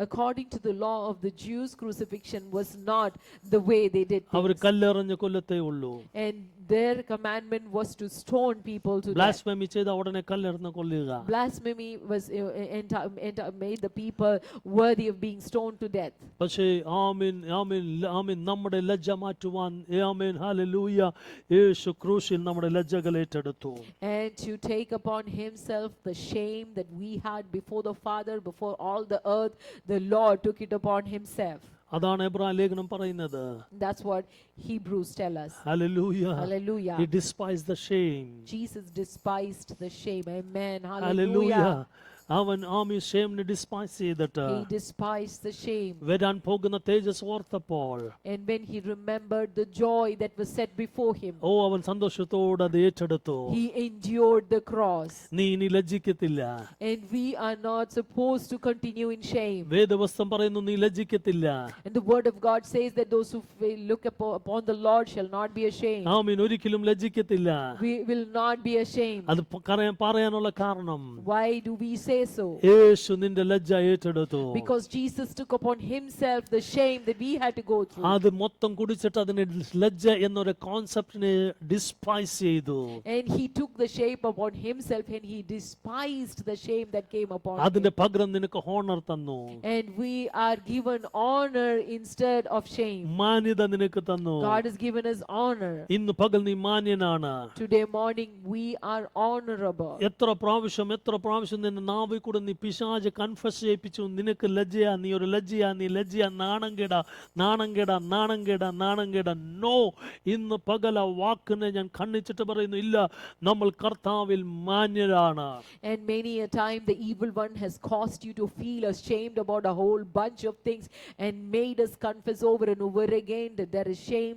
According to the law of the Jews, crucifixion was not the way they did
അവർ
things.
കല്ലെറിഞ്ഞ് കൊല്ലത്തേ ഉള്ളൂ.
And their commandment was to stone people to death.
Blasphemy ചെയ്ത ഉടനെ കല്ലെറിഞ്ഞ് കൊല്ലുക.
Blasphemy was made the people worthy of being stoned to death.
പക്ഷേ ആമേൻ ആമേൻ ആമേൻ നമ്മുടെ ലജ്ജ മാറ്റുവാൻ ആമേൻ ഹല്ലേലൂയ യേശു ക്രൂശിൽ നമ്മുടെ ലജ്ജകൾ ഏറ്റെടുത്തു.
And to take upon himself the shame that we had before the Father, before all the earth, the Lord took it upon himself.
അതാണ് എബ്രായ ലേഖനം പറയുന്നത്.
That's what Hebrews tell us.
Hallelujah.
Hallelujah.
He despised the shame.
Jesus despised the shame. Amen.
Hallelujah.
Hallelujah.
അവൻ ആമേൻ ഷെയിമിനെ despise ചെയ്തിട്ട്
He despised the shame.
വരാൻ പോകുന്ന തേജസ് ഓർത്തപ്പോൾ
And when he remembered the joy that was set before him,
അവൻ സന്തോഷത്തോടെ അത് ഏറ്റെടുത്തു.
he endured the cross.
നീ ഇനി ലജ്ജിക്കത്തില്ല.
And we are not supposed to continue in shame.
വേദവസ്തം പറയുന്നു നീ ലജ്ജിക്കത്തില്ല.
And the word of God says that those who look upon the Lord shall not be ashamed.
ആമേൻ. ഒരിക്കലും ലജ്ജിക്കത്തില്ല.
We will not be ashamed.
അത് പറയാനുള്ള കാരണം
Why do we say so?
യേശു നിന്റെ ലജ്ജ ഏറ്റെടുത്തു.
Because Jesus took upon himself the shame that we had to go through.
അത് മൊത്തം കുടിച്ചിട്ട് അതിനെ ലജ്ജ എന്നൊരു കോൺസെപ്റ്റിനെ ഡിസ്പൈസ് ചെയ്തു.
And he took the shame upon himself and he despised the shame that came upon
അതിന്റെ
him.
പകരം നിനക്ക് ഹോണർ തന്നു.
And we are given honor instead of shame.
മാന്യത നിനക്ക് തന്നു.
God has given us honor.
ഇന്ന് പകൽ നീ മാന്യനാണ്.
Today morning we are honorable.
എത്ര പ്രാവശ്യം നിന്റെ നാവിൽ കൂടെ നീ പിശാച് കൺഫസ് ചെയ്യിപ്പിച്ചു നിനക്ക് ലജ്ജയാ, നീ ഒരു ലജ്ജയാ, നീ ലജ്ജയാ, നാണംകേടാ. നോ, ഇന്ന് പകല വാക്കിനെ ഞാൻ ഖണ്ഡിച്ചിട്ട് പറയുന്നു, ഇല്ല, നമ്മൾ കർത്താവിൽ മാന്യരാണ്.
And many a time the evil one has caused you to feel ashamed about a whole bunch of things and made us confess over and over again that there is shame.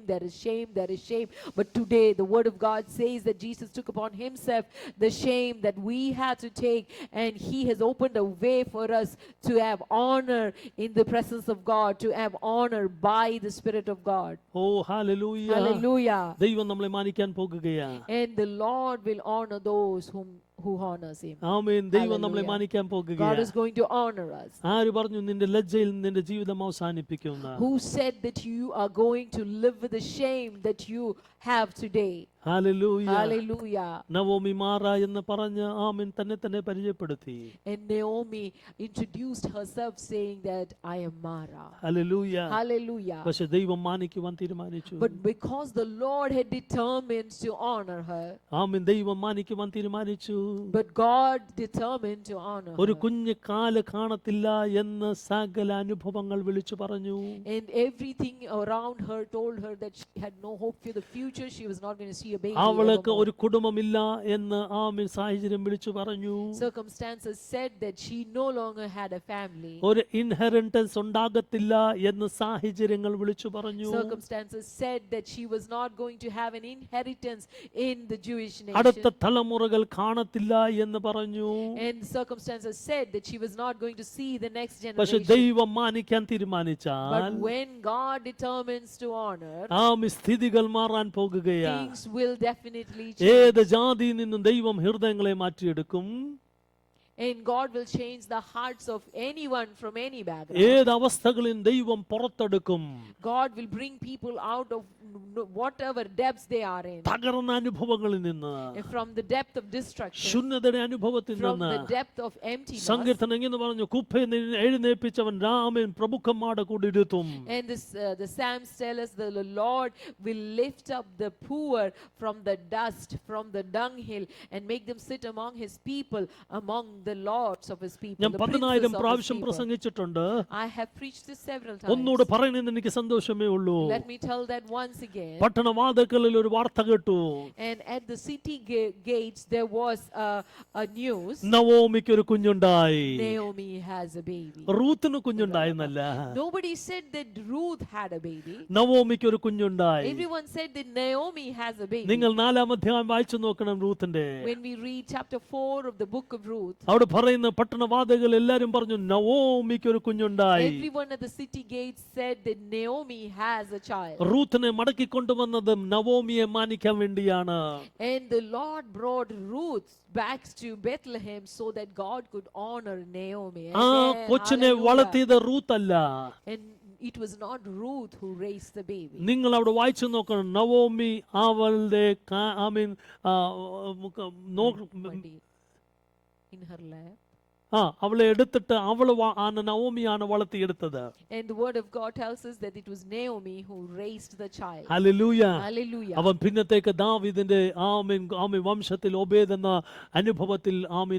But today the word of God says that Jesus took upon himself the shame that we had to take, and he has opened a way for us to have honor in the presence of God, to have honor by the Spirit of God.
ഓ ഹല്ലേലൂയ.
Hallelujah.
ദൈവം നമ്മളെ മാനിക്കാൻ പോകുകയാ.
And the Lord will honor those who honors him.
ആമേൻ. ദൈവം നമ്മളെ
Hallelujah.
മാനിക്കാൻ
God
പോകുകയാ.
is going to honor us.
ആര് പറഞ്ഞു നിന്റെ ലജ്ജയിൽ നിന്റെ ജീവിതം അവസാനിപ്പിക്കുന്ന?
Who said that you are going to live with the shame that you have today?
Hallelujah.
Hallelujah.
Naomi മാറ എന്ന് പറഞ്ഞ് ആമേൻ തന്നെ പരിചയപ്പെടുത്തി.
And Naomi introduced herself saying that I am Mara.
ഹല്ലേലൂയ.
Hallelujah.
പക്ഷെ ദൈവം മാനിക്കുവാൻ തീരുമാനിച്ചു.
But because the Lord had determined to honor her,
ആമേൻ. ദൈവം മാനിക്കുവാൻ തീരുമാനിച്ചു.
but God determined to honor
ഒരു
her.
കുഞ്ഞ് കാല് കാണത്തില്ല എന്ന് സകല അനുഭവങ്ങൾ വിളിച്ചു പറഞ്ഞു.
And everything around her told her that she had no hope for the future. She was not going to see a baby
അവൾക്ക്
evermore.
ഒരു കുടുംബമില്ല എന്ന് ആമേൻ സാഹചര്യം വിളിച്ചു പറഞ്ഞു.
Circumstances said that she no longer had a family.
ഒരു inheritance ഉണ്ടാകത്തില്ല എന്ന് സാഹചര്യങ്ങൾ വിളിച്ചു പറഞ്ഞു.
Circumstances said that she was not going to have an inheritance in the Jewish
അടുത്ത
nation.
തലമുറകൾ കാണത്തില്ല എന്ന് പറഞ്ഞു.
And circumstances said that she was not going to see the next
പക്ഷെ
generation.
ദൈവം മാനിക്കാൻ തീരുമാനിച്ചാൽ
But when God determines to honor,
സ്ഥിതികൾ മാറാൻ പോകുകയാ.
things will definitely change.
ഏത് ജാതിയിൽ നിന്നും ദൈവം ഹൃദയങ്ങളെ മാറ്റിയെടുക്കും.
And God will change the hearts of anyone from any background.
ഏത് അവസ്ഥകളിൽ ദൈവം പുറത്തെടുക്കും.
God will bring people out of whatever depths they are in.
തകർന്ന അനുഭവങ്ങളിൽ നിന്ന്,
From the depth of destruction,
ശൂന്യതയുടെ അനുഭവത്തിൽ
from
നിന്ന്.
the depth of emptiness.
സങ്കീർത്തനം ഇങ്ങനെ പറഞ്ഞു, കുപ്പയിൽ നിന്ന് എഴുന്നേൽപ്പിച്ചവൻ രാമൻ പ്രഭുക്കന്മാരുടെ കൂടെ ഇരുത്തും.
And the Psalms tell us the Lord will lift up the poor from the dust, from the dunghill, and make them sit among his people, among the lords of his people.
ഞാൻ
The
10,000
princes of his
പ്രാവശ്യം
people.
പ്രസംഗിച്ചിട്ടുണ്ട്.
I have preached this several times.
ഒന്നുകൂടെ പറയുന്നതിന് എനിക്ക് സന്തോഷമേ ഉള്ളൂ.
Let me tell that once again.
പട്ടണവാതിൽക്കലിൽ ഒരു വാർത്ത കേട്ടു.
And at the city gates there was a news.
നവോമിക്ക് ഒരു കുഞ്ഞുണ്ടായി.
Naomi has a baby.
റൂത്തിന് കുഞ്ഞുണ്ടായെന്നല്ല.
Nobody said that Ruth had a baby.
നവോമിക്ക് ഒരു കുഞ്ഞുണ്ടായി.
Everyone said that Naomi has a baby.
നിങ്ങൾ 4-ാം അധ്യായം വായിച്ചു നോക്കണം റൂത്തിന്റെ.
When we read chapter 4 of the book of Ruth,
അവിടെ പറയുന്ന പട്ടണവാതികൾ എല്ലാരും പറഞ്ഞു നവോമിക്ക് ഒരു കുഞ്ഞുണ്ടായി.
everyone at the city gates said that Naomi has a child.
റൂത്തിനെ മടക്കി കൊണ്ടുവന്നത് നവോമിയെ മാനിക്കാൻ വേണ്ടിയാണ്.
And the Lord brought Ruth back to Bethlehem so that God could honor Naomi.
ആ
Amen.
കൊച്ചിനെ
Hallelujah.
വളർത്തിയത് റൂത്ത് അല്ല.
And it was not Ruth who raised the baby.
നിങ്ങൾ അവിടെ വായിച്ചു നോക്കണം. നവോമി അവളുടെ
In her lap.
അവളെ എടുത്തിട്ട് നവോമിയാണ് വളർത്തിയെടുത്തത്.
And the word of God tells us that it was Naomi who raised the child.
Hallelujah.
Hallelujah.
അവൻ പിന്നത്തേക്ക് ദാവീദിന്റെ വംശത്തിൽ ഒബേദ് എന്ന അനുഭവത്തിൽ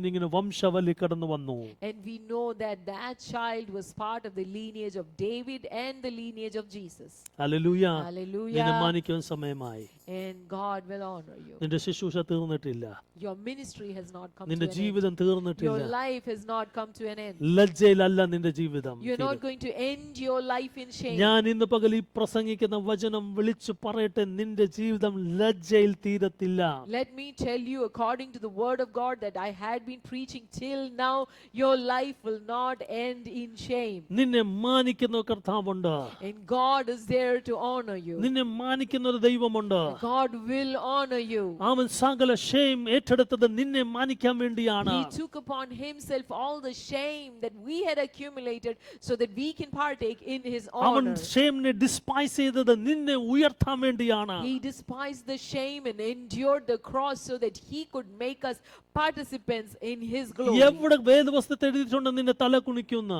ഇങ്ങനെ വംശവലി കടന്നു വന്നു.
And we know that that child was part of the lineage of David and the lineage of Jesus.
Hallelujah.
Hallelujah.
നിന്നെ മാനിക്കാൻ സമയമായി.
And God will honor you.
നിന്റെ ശുശ്രൂഷ തീർന്നിട്ടില്ല.
Your ministry has not come
നിന്റെ
to an
ജീവിതം
end.
തീർന്നിട്ടില്ല.
Your life has not come to an end.
ലജ്ജയിലല്ല നിന്റെ ജീവിതം.
You're not going to end your life in shame.
ഞാൻ ഇന്ന് പകൽ ഈ പ്രസംഗിക്കുന്ന വചനം വിളിച്ചു പറയട്ടെ, നിന്റെ ജീവിതം ലജ്ജയിൽ തീരത്തില്ല.
Let me tell you, according to the word of God that I had been preaching till now, your life will not end in shame.
നിന്നെ മാനിക്കുന്ന കർത്താവുണ്ട്.
And God is there to honor you.
നിന്നെ മാനിക്കുന്ന ഒരു ദൈവമുണ്ട്.
God will honor you.
അവൻ സകല shame ഏറ്റെടുത്തത് നിന്നെ മാനിക്കാൻ വേണ്ടിയാണ്.
He took upon himself all the shame that we had accumulated so that we can partake in his
അവൻ
honor.
ഷെയിമിനെ ഡിസ്പൈസ് ചെയ്തത് നിന്നെ ഉയർത്താൻ വേണ്ടിയാണ്.
He despised the shame and endured the cross so that he could make us participants in his glory.
എവിടെ വേദവസ്തുത്തിൽ എഴുതിയിട്ടുണ്ട് നിന്നെ തല കുനിക്കുന്ന?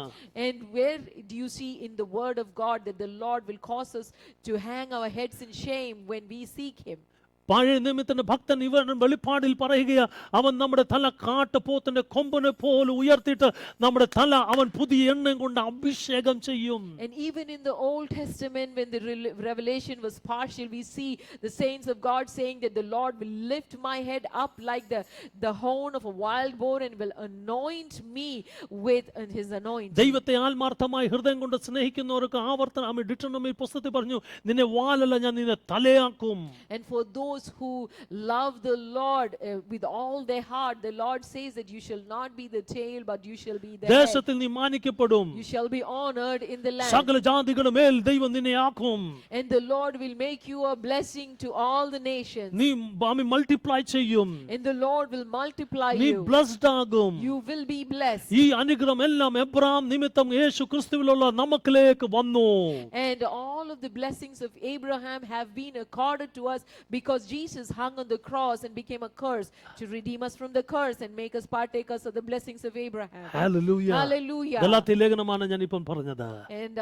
And where do you see in the word of God that the Lord will cause us to hang our heads in shame when we seek him?
പഴയ നിമിത്തന്റെ ഭക്തൻ ഇവൻ വെളിപ്പാടിൽ പറയുകയാ, അവൻ നമ്മുടെ തല കാട്ടുപോത്തിന്റെ കൊമ്പനെ പോലെ ഉയർത്തിയിട്ട് നമ്മുടെ തല അവൻ പുതിയ എണ്ണയും കൊണ്ട് അഭിഷേകം ചെയ്യും.
And even in the Old Testament, when the revelation was partial, we see the saints of God saying that the Lord will lift my head up like the horn of a wild boar and will anoint me with his anointing.
ദൈവത്തെ ആത്മാർത്ഥമായി ഹൃദയം കൊണ്ട് സ്നേഹിക്കുന്നവർക്ക് ആവർത്തനം ഡിറ്റർമിനൽ പുസ്തകത്തിൽ പറഞ്ഞു, നിന്നെ വാലല്ല ഞാൻ നിന്നെ തലയാക്കും.
And for those who love the Lord with all their heart, the Lord says that you shall not be the tail but you shall be the head.
ദേശത്തിൽ നീ മാനിക്കപ്പെടും.
You shall be honored in the land.
സകല ജാതികളുടെ മേൽ ദൈവം നിന്നെ ആക്കും.
And the Lord will make you a blessing to all the nations.
നീ multiply ചെയ്യും.
And the Lord will multiply
നീ
you.
ബ്ലെസ്ഡ് ആകും.
You will be blessed.
ഈ അനുഗ്രഹം എല്ലാം എബ്രഹാം നിമിത്തം യേശു ക്രിസ്തുവിലുള്ള നമുക്കിലേക്ക് വന്നു.
And all of the blessings of Abraham have been accorded to us because Jesus hung on the cross and became a curse to redeem us from the curse and make us partakers of the blessings of Abraham.
Hallelujah.
Hallelujah.
Galatia ലേഖനമാണ് ഞാൻ ഇപ്പം പറഞ്ഞത്.
And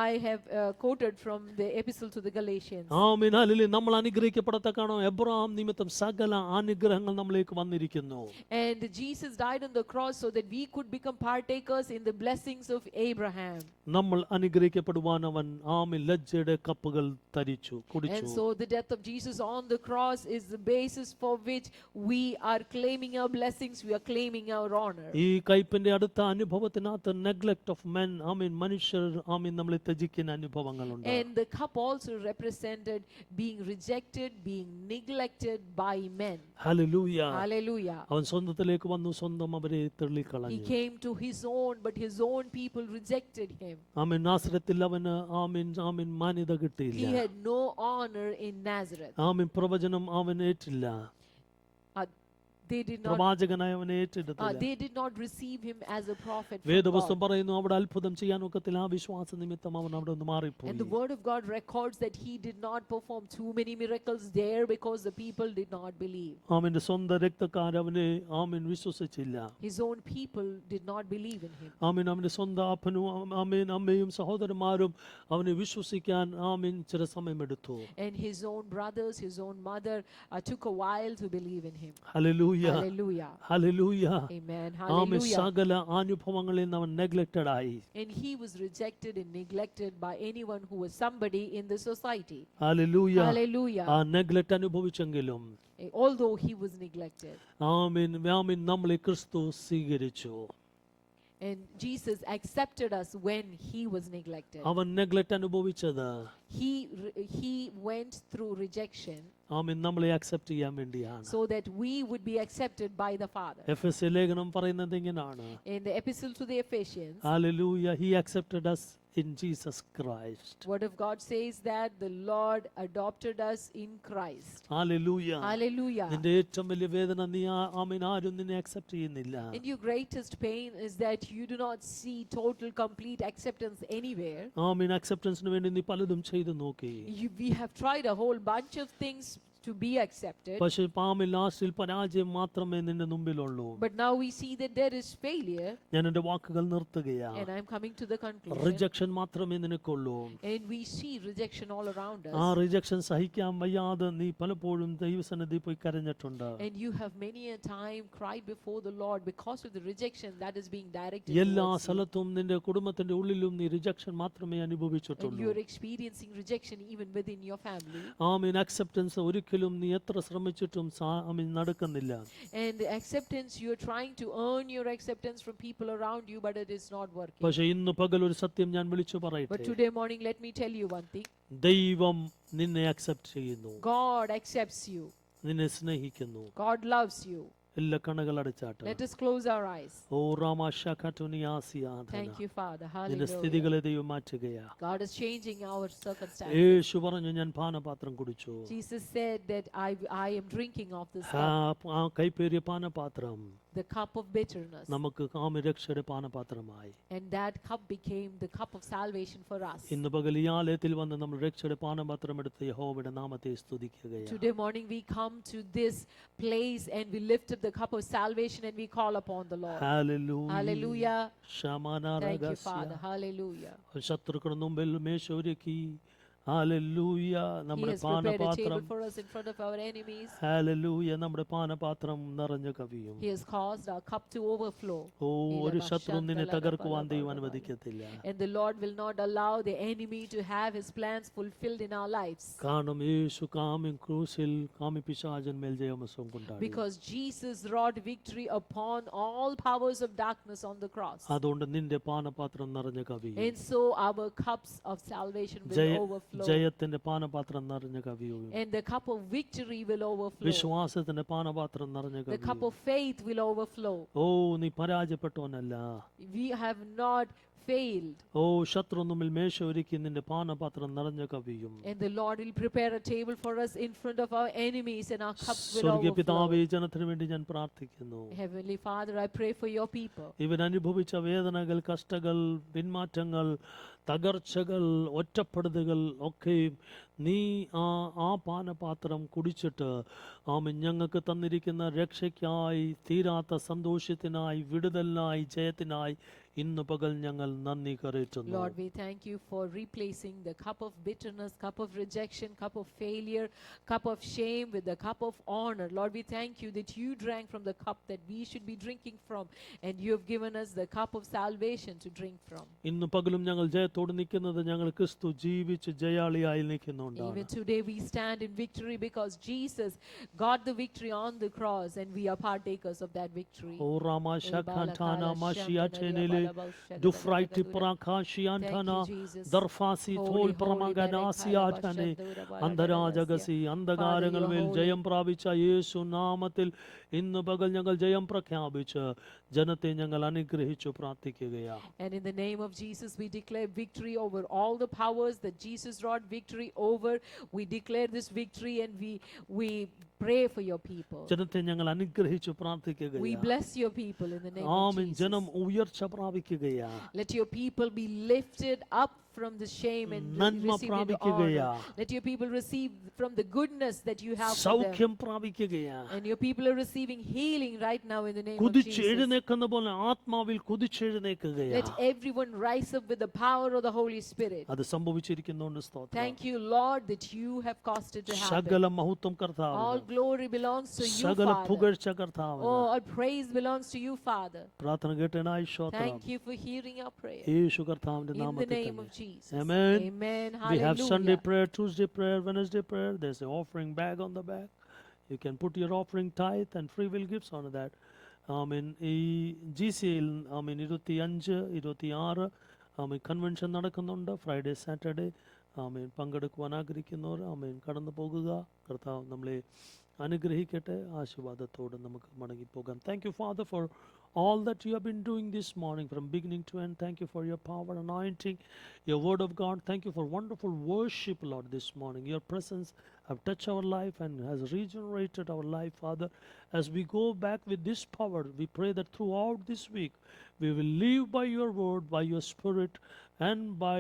I have quoted from the epistle to the Galatians.
Amen. Hallelujah. നമ്മൾ അനുഗ്രഹിക്കപ്പെടത്തക്കാണോ Abraham നിമിത്തം സകല അനുഗ്രഹങ്ങൾ നമ്മളിലേക്ക് വന്നിരിക്കുന്നു.
And Jesus died on the cross so that we could become partakers in the blessings of Abraham.
നമ്മൾ അനുഗ്രഹിക്കപ്പെടുവാൻ അവൻ ആമേൻ ലജ്ജയുടെ കപ്പുകൾ തരിച്ചു കുടിച്ചു.
And so the death of Jesus on the cross is the basis for which we are claiming our blessings, we are claiming our honor.
ഈ കയ്പിന്റെ അടുത്ത അനുഭവത്തിനകത്ത് നെഗ്ലെക്ട് of men, ആമേൻ, മനുഷ്യർ ആമേൻ നമ്മളെ ത്യജിക്കുന്ന അനുഭവങ്ങളുണ്ട്.
And the cup also represented being rejected, being neglected by men.
Hallelujah.
Hallelujah.
അവൻ സ്വന്തത്തിലേക്ക് വന്നു, സ്വന്തം അവരെ
He
തള്ളിക്കളഞ്ഞു.
came to his own, but his own people rejected him.
ആമേൻ. നാസറത്തിൽ അവന് ആമേൻ ആമേൻ മാന്യത
He
കിട്ടിയില്ല.
had no honor in Nazareth.
ആമേൻ. പ്രവചനം അവൻ ഏറ്റില്ല.
They did not
പ്രവാചകനായി അവനെ ഏറ്റെടുത്തില്ല.
they did not receive him as a prophet from
വേദപുസ്തകം
God.
പറയുന്നു അവിടെ അത്ഭുതം ചെയ്യാൻ ഒക്കത്തില്ല, ആ വിശ്വാസ നിമിത്തം അവൻ അവിടെ നിന്ന് മാറിപ്പോയി.
And the word of God records that he did not perform too many miracles there because the people did not believe.
അവന്റെ സ്വന്തം രക്തക്കാർ അവനെ വിശ്വസിച്ചില്ല.
His own people did not believe in him.
അവന്റെ സ്വന്തം അപ്പനും അമ്മയും സഹോദരന്മാരും അവനെ വിശ്വസിക്കാൻ ചില സമയമെടുത്തു.
And his own brothers, his own mother took a while to believe in him.
Hallelujah,
Hallelujah.
Hallelujah.
Amen. Hallelujah.
സകല അനുഭവങ്ങളിൽ നിന്ന് അവൻ നെഗ്ലക്റ്റഡ് ആയി.
And he was rejected and neglected by anyone who was somebody in the society.
Hallelujah.
Hallelujah.
ആ neglect അനുഭവിച്ചെങ്കിലും
Although he was neglected.
നമ്മളെ ക്രിസ്തു സ്വീകരിച്ചു.
And Jesus accepted us when he was neglected.
അവൻ നെഗ്ലക്റ്റ് അനുഭവിച്ചത്
He went through rejection
നമ്മളെ accept ചെയ്യാൻ വേണ്ടിയാണ്.
so that we would be accepted by the Father.
എഫെസ്യ ലേഖനം പറയുന്നത് ഇങ്ങനെയാണ്.
In the epistle to the Ephesians,
Hallelujah, he accepted us in Jesus Christ.
word of God says that the Lord adopted us in Christ.
Hallelujah.
Hallelujah.
നിന്റെ ഏറ്റവും വലിയ വേദന നീ ആരും നിന്നെ അക്സെപ്റ്റ് ചെയ്യുന്നില്ല.
And your greatest pain is that you do not see total complete acceptance anywhere.
അക്സെപ്റ്റൻസിന് വേണ്ടി നീ പലതും ചെയ്തു നോക്കി.
We have tried a whole bunch of things to be accepted.
പക്ഷേ ലാസ്റ്റിൽ പരാജയം മാത്രമേ നിന്റെ മുമ്പിലുള്ളൂ.
But now we see that there is failure.
ഞാൻ എൻ്റെ വാക്കുകൾ നിർത്തുകയാണ്.
And I'm coming to the conclusion.
Rejection മാത്രമേ നിനക്കുള്ളൂ.
And we see rejection all around us.
ആ റിജക്ഷൻ സഹിക്കാൻ വയ്യാതെ നീ പലപ്പോഴും ദൈവസന്നിധിയിൽ പോയി കരഞ്ഞിട്ടുണ്ട്.
And you have many a time cried before the Lord because of the rejection that is being directed
എല്ലാ
towards you.
സ്ഥലത്തും നിന്റെ കുടുംബത്തിന്റെ ഉള്ളിലും നീ റിജക്ഷൻ മാത്രമേ
And
അനുഭവിച്ചിട്ടുള്ളൂ.
you're experiencing rejection even within your family.
Acceptance ഒരിക്കലും നീ എത്ര ശ്രമിച്ചിട്ടും നടക്കുന്നില്ല.
And acceptance, you're trying to earn your acceptance from people around you, but it is not working.
പക്ഷേ ഇന്ന് പകൽ ഒരു സത്യം ഞാൻ വിളിച്ചു
But
പറയട്ടെ.
today morning, let me tell you one thing.
ദൈവം നിന്നെ അക്സെപ്റ്റ് ചെയ്യുന്നു.
God accepts you.
നിന്നെ സ്നേഹിക്കുന്നു.
God loves you.
എല്ലാ കണ്ണുകൾ അടച്ചാട്ടെ.
Let us close our eyes.
Oh രാമാശാഖതുനിയാസിയാധന.
Thank you, Father.
നിന്റെ
Hallelujah.
സ്ഥിതികളെ ദൈവം മാറ്റുകയാ.
God is changing our circumstances.
യേശു പറഞ്ഞു ഞാൻ പാനപാത്രം കുടിച്ചു.
Jesus said that I am drinking of this
ആ
cup,
ആ കൈപ്പേറിയ പാനപാത്രം
the cup of bitterness.
നമുക്ക് രക്ഷയുടെ പാനപാത്രമായി.
And that cup became the cup of salvation for us.
ഇന്ന് പകൽ ഈ ആലയത്തിൽ വന്ന് നമ്മൾ രക്ഷയുടെ പാനപാത്രം എടുത്ത് യഹോവയുടെ നാമത്തെ സ്തുതിക്കുകയാണ്.
Today morning we come to this place and we lift up the cup of salvation and we call upon the Lord.
Hallelujah.
Hallelujah. Thank you,
ശമനാരഗസ്യ.
Father. Hallelujah.
ശത്രുക്കളുടെ മുമ്പിൽ മേശൊരുക്കി. ഹല്ലേലൂയ.
He
നമ്മുടെ
has prepared a
പാനപാത്രം
table for us in front of our enemies.
Hallelujah. നമ്മുടെ പാനപാത്രം നിറഞ്ഞു കവിയും.
He has caused our cup to overflow.
ഓ ഒരു ശത്രു നിന്നെ തകർക്കുവാൻ ദൈവം അനുവദിക്കത്തില്ല.
And the Lord will not allow the enemy to have his plans fulfilled in our lives.
കാരണം യേശു ക്രൂശിൽ പിശാചന്മേൽ ജയമസം കൊണ്ടാടി.
Because Jesus wrought victory upon all powers of darkness on the cross.
അതുകൊണ്ട് നിന്റെ പാനപാത്രം നിറഞ്ഞു കവിയും.
And so our cups of salvation will overflow.
ജയത്തിന്റെ പാനപാത്രം നിറഞ്ഞു കവിയും.
And the cup of victory will overflow.
വിശ്വാസത്തിന്റെ പാനപാത്രം നിറഞ്ഞു
The cup
കവിയും.
of faith will overflow.
ഓ നീ പരാജയപ്പെട്ടവനല്ല.
We have not failed.
ഓ ശത്രു മുമ്പിൽ മേശ ഒരുക്കി നിന്റെ പാനപാത്രം നിറഞ്ഞു കവിയും.
And the Lord will prepare a table for us in front of our enemies and our cups will
സ്വർഗീയ
overflow.
പിതാവേ, ജനത്തിന് വേണ്ടി ഞാൻ പ്രാർത്ഥിക്കുന്നു.
Heavenly Father, I pray for your people.
ഇവൻ അനുഭവിച്ച വേദനകൾ, കഷ്ടങ്ങൾ, പിന്മാറ്റങ്ങൾ, തകർച്ചകൾ, ഒറ്റപ്പെടുതകൾ ഒക്കെയും നീ ആ പാനപാത്രം കുടിച്ചിട്ട് ഞങ്ങൾക്ക് തന്നിരിക്കുന്ന രക്ഷയ്ക്കായി, തീരാത്ത സന്തോഷത്തിനായി, വിടുതലിനായി, ജയത്തിനായി ഇന്ന് പകൽ ഞങ്ങൾ നന്ദി കരേറ്റുന്നു.
Lord, we thank you for replacing the cup of bitterness, cup of rejection, cup of failure, cup of shame with the cup of honor. Lord, we thank you that you drank from the cup that we should be drinking from, and you have given us the cup of salvation to drink from.
ഇന്ന് പകലും ഞങ്ങൾ ജയത്തോട് നിൽക്കുന്നത് ഞങ്ങൾ ക്രിസ്തു ജീവിച്ച് ജയാളിയായി നിൽക്കുന്നുണ്ടാണ്.
Even today we stand in victory because Jesus got the victory on the cross and we are partakers of that victory.
ഓ രാമാശാഖാന്താന മാഷിയാറ്റേനിലെ ദുഫ്രൈറ്റി പ്രാകാശിയാന്താന ദർഫാസി തോൽ പ്രമഗനാസിയാറ്റനെ അന്ധരാജഗസി അന്ധകാരങ്ങൾ മേൽ ജയം പ്രാപിച്ച യേശു നാമത്തിൽ ഇന്ന് പകൽ ഞങ്ങൾ ജയം പ്രഖ്യാപിച്ച് ജനത്തെ ഞങ്ങൾ അനുഗ്രഹിച്ചു പ്രാർത്ഥിക്കുകയാണ്.
And in the name of Jesus we declare victory over all the powers that Jesus wrought victory over. We declare this victory and we Pray for your people.
ജനത്തെ ഞങ്ങൾ അനുഗ്രഹിച്ചു
We
പ്രാർത്ഥിക്കുകയാണ്.
bless your people in the name of
amen.
Jesus.
ജനം ഉയർച്ച പ്രാപിക്കുകയാണ്.
Let your people be lifted up from the shame and
നന്മ
receive into
പ്രാപിക്കുകയാ.
honor. Let your people receive from the goodness that you have for them.
സൗഖ്യം പ്രാപിക്കുകയാണ്.
And your people are receiving healing right now in the name of
കുതിച്ച്
Jesus.
എഴുന്നേൽക്കുന്ന പോലെ ആത്മാവിൽ കുതിച്ചെഴുന്നേൽക്കുകയാണ്.
Let everyone rise up with the power of the Holy Spirit.
അത് സംഭവിച്ചിരിക്കുന്നതുകൊണ്ട് സ്തോത്രം.
Thank you, Lord, that you have caused it to happen.
സകല മഹത്വം
All
കർത്താവിന്.
glory belongs to you,
സകല
Father.
പുകഴ്ച കർത്താവിന്.
Oh, all praise belongs to you, Father.
പ്രാർത്ഥന കേട്ടനായി സ്തോത്രം.
Thank you for hearing our prayer.
യേശു കർത്താവിന്റെ
In the
നാമത്തിൽ
name of
തന്നെ.
Jesus.
Amen.
Amen.
We have Sunday
Hallelujah.
prayer, Tuesday prayer, Wednesday prayer. There's an offering bag on the back. You can put your offering tithe and free will gifts on that. ഈ GCയിൽ 25, 26 convention നടക്കുന്നുണ്ട്. Friday Saturday പങ്കെടുക്കുവാൻ ആഗ്രഹിക്കുന്നവർ കടന്നു പോകുക. കർത്താവ് നമ്മളെ അനുഗ്രഹിക്കട്ടെ. ആശീർവാദത്തോടെ നമുക്ക് മടങ്ങിപ്പോകാം. Thank you, Father, for all that you have been doing this morning from beginning to end. Thank you for your power, anointing, your word of God. Thank you for wonderful worship, Lord, this morning. Your presence have touched our life and has regenerated our life, Father. As we go back with this power, we pray that throughout this week we will live by your word, by your spirit, and by